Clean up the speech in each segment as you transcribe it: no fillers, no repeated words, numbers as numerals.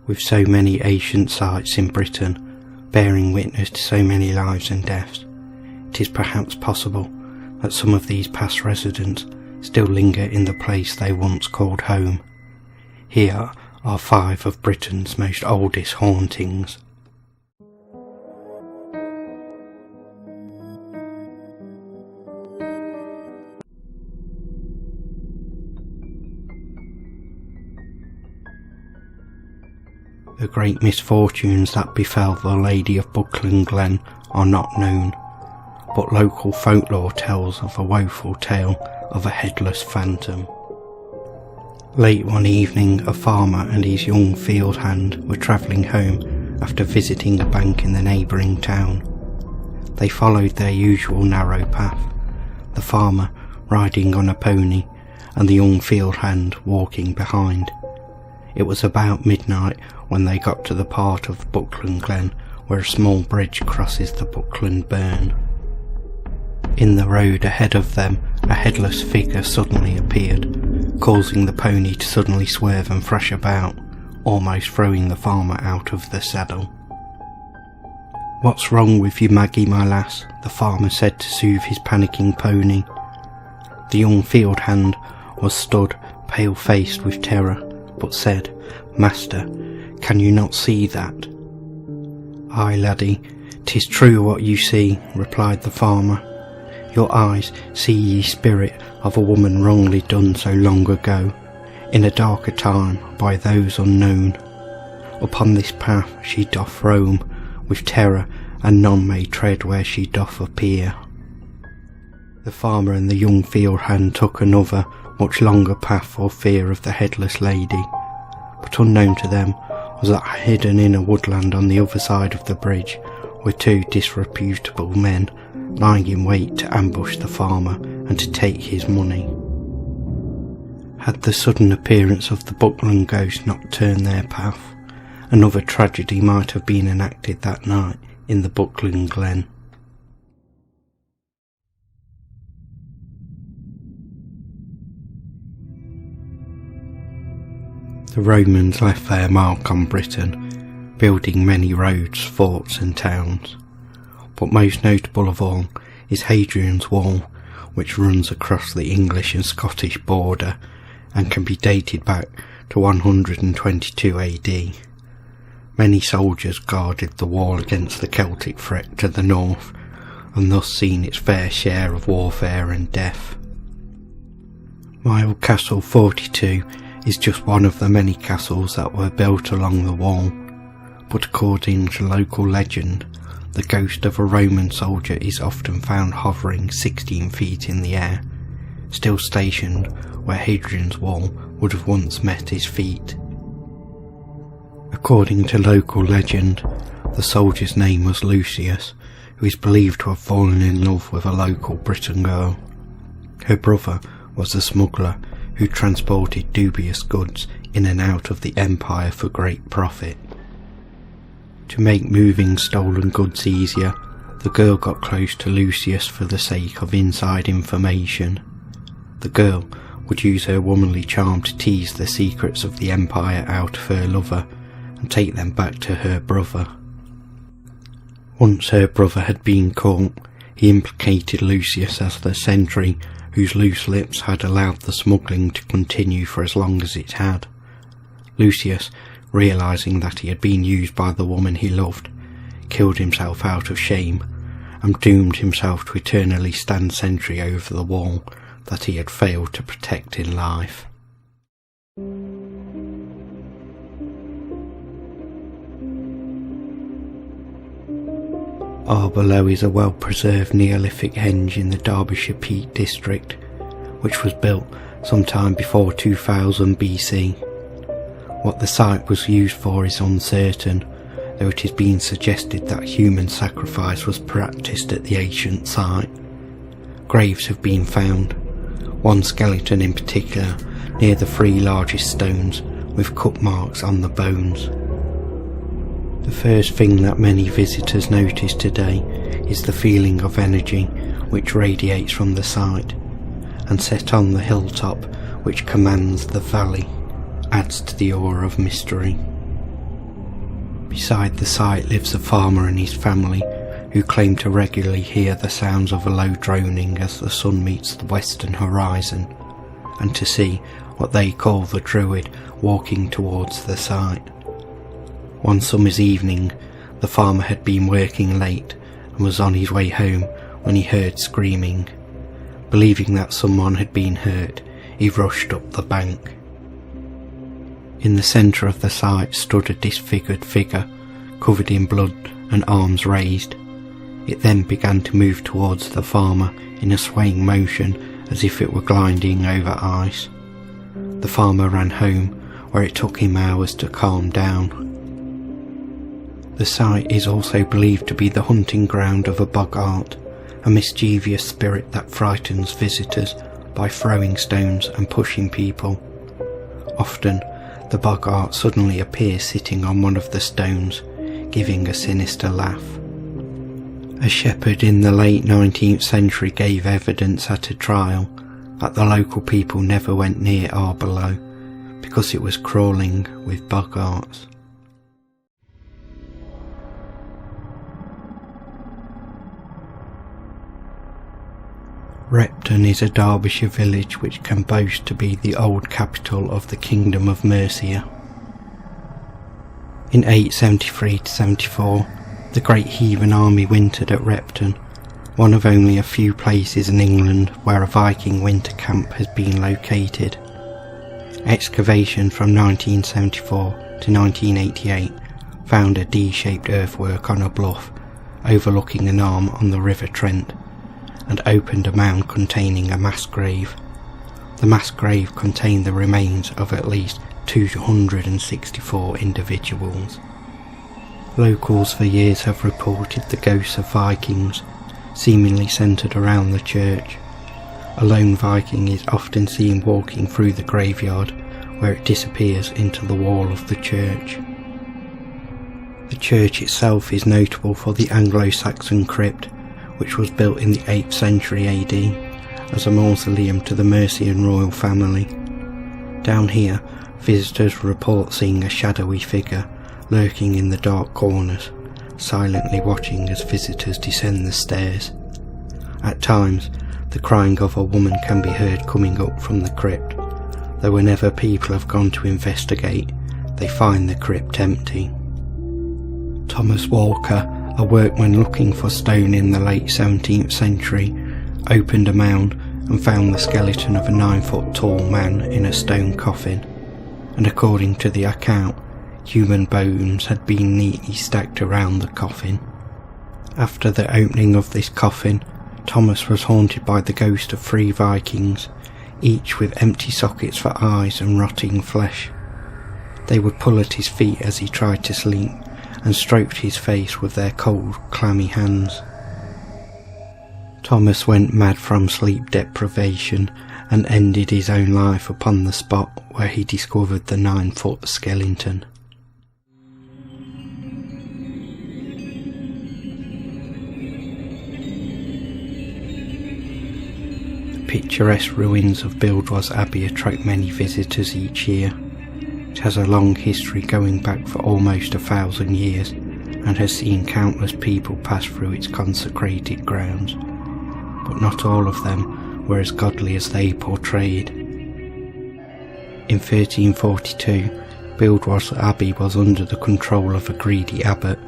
With so many ancient sites in Britain, bearing witness to so many lives and deaths, it is perhaps possible that some of these past residents still linger in the place they once called home. Here are 5 of Britain's most oldest hauntings. The great misfortunes that befell the Lady of Brooklyn Glen are not known, but local folklore tells of a woeful tale of a headless phantom. Late one evening, a farmer and his young field hand were travelling home after visiting a bank in the neighbouring town. They followed their usual narrow path, the farmer riding on a pony and the young field hand walking behind. It was about midnight when they got to the part of Brooklyn Glen where a small bridge crosses the Brooklyn Burn. In the road ahead of them, a headless figure suddenly appeared, causing the pony to suddenly swerve and thrash about, almost throwing the farmer out of the saddle. "What's wrong with you, Maggie, my lass?" the farmer said to soothe his panicking pony. The young field hand was stood, pale-faced with terror, but said, "Master, can you not see that?" "Aye, laddie, 'tis true what you see," replied the farmer. "Your eyes see ye spirit of a woman wrongly done so long ago, in a darker time, by those unknown. Upon this path she doth roam, with terror, and none may tread where she doth appear." The farmer and the young field hand took another, much longer path for fear of the headless lady, but unknown to them was that hidden in a woodland on the other side of the bridge were 2 disreputable men lying in wait to ambush the farmer and to take his money. Had the sudden appearance of the Brooklyn ghost not turned their path, another tragedy might have been enacted that night in the Brooklyn Glen. The Romans left their mark on Britain, building many roads, forts and towns. But most notable of all is Hadrian's Wall, which runs across the English and Scottish border and can be dated back to 122 AD. Many soldiers guarded the wall against the Celtic threat to the north, and thus seen its fair share of warfare and death. My old Castle 42 is just one of the many castles that were built along the wall, but according to local legend, the ghost of a Roman soldier is often found hovering 16 feet in the air, still stationed where Hadrian's Wall would have once met his feet. According to local legend, the soldier's name was Lucius, who is believed to have fallen in love with a local Briton girl. Her brother was a smuggler who transported dubious goods in and out of the empire for great profit. To make moving stolen goods easier, the girl got close to Lucius for the sake of inside information. The girl would use her womanly charm to tease the secrets of the empire out of her lover and take them back to her brother. Once her brother had been caught, he implicated Lucius as the sentry whose loose lips had allowed the smuggling to continue for as long as it had. Lucius, realising that he had been used by the woman he loved, killed himself out of shame and doomed himself to eternally stand sentry over the wall that he had failed to protect in life. Below is a well-preserved Neolithic henge in the Derbyshire Peak district, which was built sometime before 2000 BC. What the site was used for is uncertain, though it has been suggested that human sacrifice was practiced at the ancient site. Graves have been found, one skeleton in particular near the 3 largest stones with cut marks on the bones. The first thing that many visitors notice today is the feeling of energy which radiates from the site, and set on the hilltop which commands the valley adds to the aura of mystery. Beside the site lives a farmer and his family, who claim to regularly hear the sounds of a low droning as the sun meets the western horizon, and to see what they call the Druid walking towards the site. One summer's evening, the farmer had been working late and was on his way home when he heard screaming. Believing that someone had been hurt, he rushed up the bank. In the centre of the site stood a disfigured figure, covered in blood and arms raised. It then began to move towards the farmer in a swaying motion as if it were gliding over ice. The farmer ran home, where it took him hours to calm down. The site is also believed to be the hunting ground of a boggart, a mischievous spirit that frightens visitors by throwing stones and pushing people. Often, the boggart suddenly appears sitting on one of the stones, giving a sinister laugh. A shepherd in the late 19th century gave evidence at a trial that the local people never went near Arborough because it was crawling with boggarts. Repton is a Derbyshire village which can boast to be the old capital of the Kingdom of Mercia. In 873-74, the Great Heathen Army wintered at Repton, one of only a few places in England where a Viking winter camp has been located. Excavation from 1974 to 1988 found a D-shaped earthwork on a bluff overlooking an arm on the River Trent, and opened a mound containing a mass grave. The mass grave contained the remains of at least 264 individuals. Locals for years have reported the ghosts of Vikings, seemingly centred around the church. A lone Viking is often seen walking through the graveyard, where it disappears into the wall of the church. The church itself is notable for the Anglo-Saxon crypt, which was built in the 8th century AD as a mausoleum to the Mercian royal family. Down here, visitors report seeing a shadowy figure lurking in the dark corners, silently watching as visitors descend the stairs. At times, the crying of a woman can be heard coming up from the crypt, though whenever people have gone to investigate, they find the crypt empty. Thomas Walker, a workman looking for stone in the late 17th century, opened a mound and found the skeleton of a 9-foot tall man in a stone coffin, and according to the account, human bones had been neatly stacked around the coffin. After the opening of this coffin, Thomas was haunted by the ghost of 3 Vikings, each with empty sockets for eyes and rotting flesh. They would pull at his feet as he tried to sleep, and stroked his face with their cold, clammy hands. Thomas went mad from sleep deprivation and ended his own life upon the spot where he discovered the 9-foot skeleton. The picturesque ruins of Buildwas Abbey attract many visitors each year. It has a long history going back for almost 1,000 years and has seen countless people pass through its consecrated grounds, but not all of them were as godly as they portrayed. In 1342, Buildwas Abbey was under the control of a greedy abbot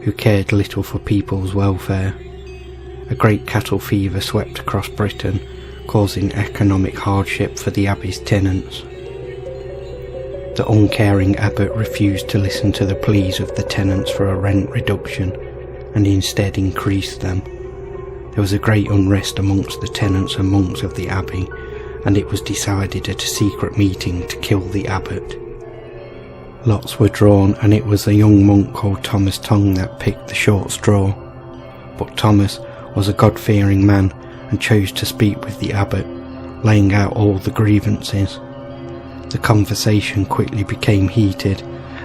who cared little for people's welfare. A great cattle fever swept across Britain, causing economic hardship for the abbey's tenants. The uncaring abbot refused to listen to the pleas of the tenants for a rent reduction, and instead increased them. There was a great unrest amongst the tenants and monks of the abbey, and it was decided at a secret meeting to kill the abbot. Lots were drawn, and it was a young monk called Thomas Tongue that picked the short straw. But Thomas was a God-fearing man and chose to speak with the abbot, laying out all the grievances. The conversation quickly became heated,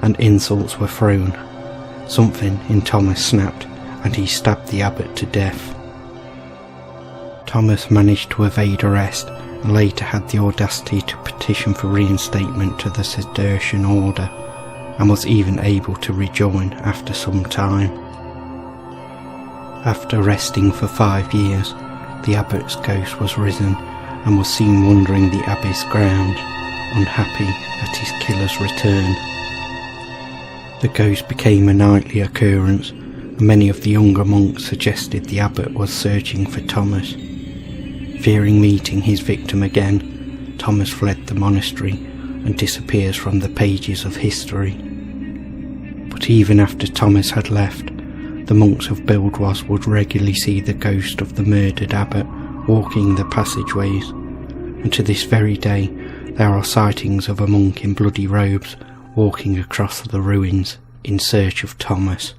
and insults were thrown. Something in Thomas snapped, and he stabbed the abbot to death. Thomas managed to evade arrest, and later had the audacity to petition for reinstatement to the Cistercian order, and was even able to rejoin after some time. After resting for 5 years, the abbot's ghost was risen and was seen wandering the abbey's ground, unhappy at his killer's return. The ghost became a nightly occurrence, and many of the younger monks suggested the abbot was searching for Thomas. Fearing meeting his victim again, Thomas fled the monastery and disappears from the pages of history. But even after Thomas had left, the monks of Buildwas would regularly see the ghost of the murdered abbot walking the passageways, and to this very day there are sightings of a monk in bloody robes walking across the ruins in search of Thomas.